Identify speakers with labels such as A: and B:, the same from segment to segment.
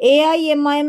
A: AIMIM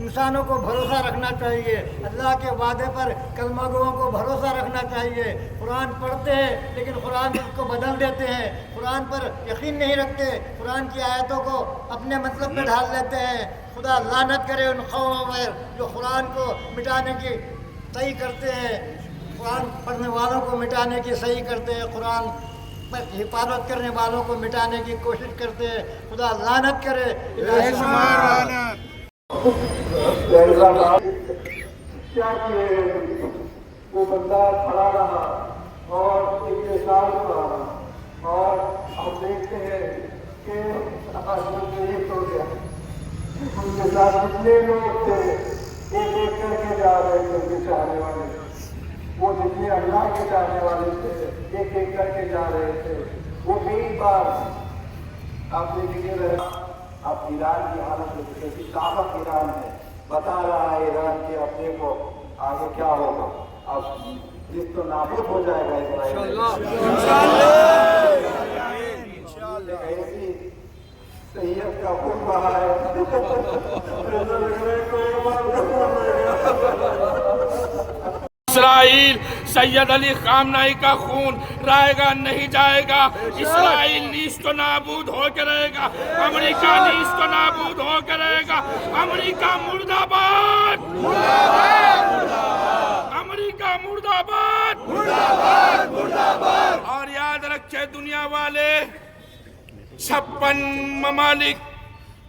B: इंसानों को भरोसा रखना चाहिए, अल्लाह के वादे पर कलमा गोओं को भरोसा रखना चाहिए। कुरान पढ़ते हैं लेकिन कुरान को बदल देते हैं, कुरान पर यकीन नहीं रखते, कुरान की आयतों को अपने मतलब पे ढाल लेते हैं। खुदा लानत करे उन कौमों पर जो कुरान को मिटाने की सही करते हैं, कुरान पढ़ने वालों को मिटाने की सही करते हैं, कुरान पर हिफाजत करने वालों को मिटाने की कोशिश करते हैं। खुदा लानत करे।
C: क्या किए वो बंदा खड़ा रहा और एक साल खड़ा रहा और हम देखते हैं कि ये तो गया उनके साथ जितने लोग थे एक एक करके जा रहे थे उनके चाहने वाले, वो जितने अल्लाह के चाहने वाले थे एक एक करके जा रहे थे। वो कई बार आप देखेंगे रहे अब ईरान की हालत जैसी ताकत ईरान है, बता रहा है ईरान के अपने को आगे क्या होगा, अब जिस तो नाबूद हो जाएगा इसराइल। ऐसी सैयद का खून बहा है
D: इसराइल सैयद अली खामनाई का खून रहेगा नहीं जाएगा। इसराइल नीस्त नाबूद हो के रहेगा, अमेरिका नीस्त नाबूद हो के रहेगा। अमेरिका मुर्दाबाद, अमेरिका मुर्दाबाद, और याद रखे दुनिया वाले 56 ममालिक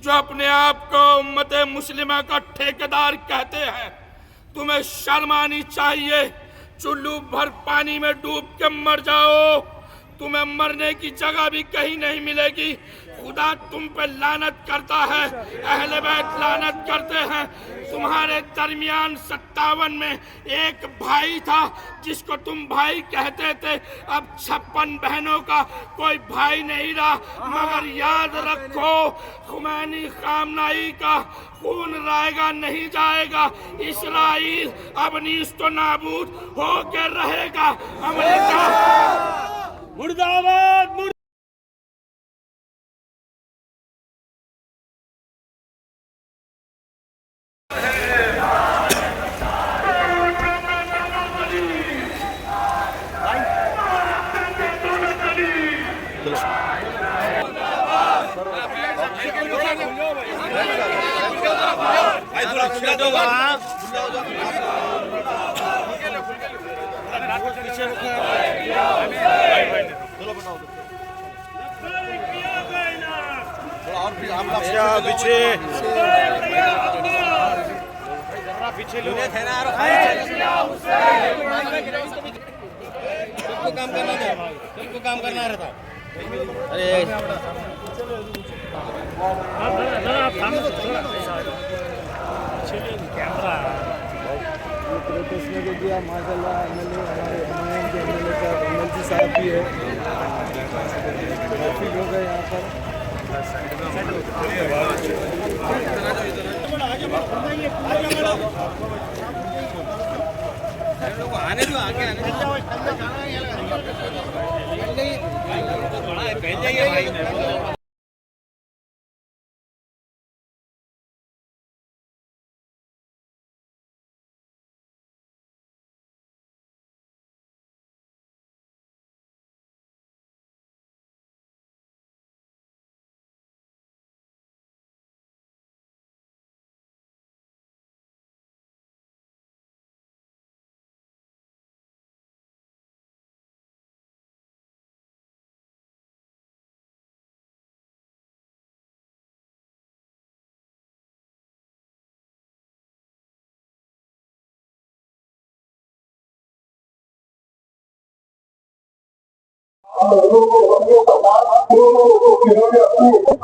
D: जो अपने आप को उम्मत मुस्लिमा का ठेकेदार कहते हैं, तुम्हें शर्म आनी चाहिए। चुल्लू भर पानी में डूब के मर जाओ, तुम्हें मरने की जगह भी कहीं नहीं मिलेगी। खुदा तुम पे लानत करता है, अहले बैत लानत करते हैं। तुम्हारे दरमियान 57 में एक भाई था जिसको तुम भाई कहते थे, अब 56 बहनों का कोई भाई नहीं रहा। मगर याद रखो खुमैनी खामनाई का खून रहेगा नहीं जाएगा। इसराइल अब नीस्तो नाबूद हो के रहेगा। अमेरिका मुर्दाबाद। पीछे लोग काम करना था, सबको काम करना रहता। अरे कैमरा प्रोटेस्ट में जो दिया माशाल्लाह एमएलए हमारे हमारे के एमएलए का एमएलसी साहब भी है, काफ़ी लोग हैं यहाँ पर। आने दो, आगे आने दो।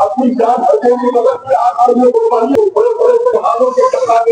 D: अपनी जान बचेगी मगर आदमी को बड़े बड़े हाथों के टकराने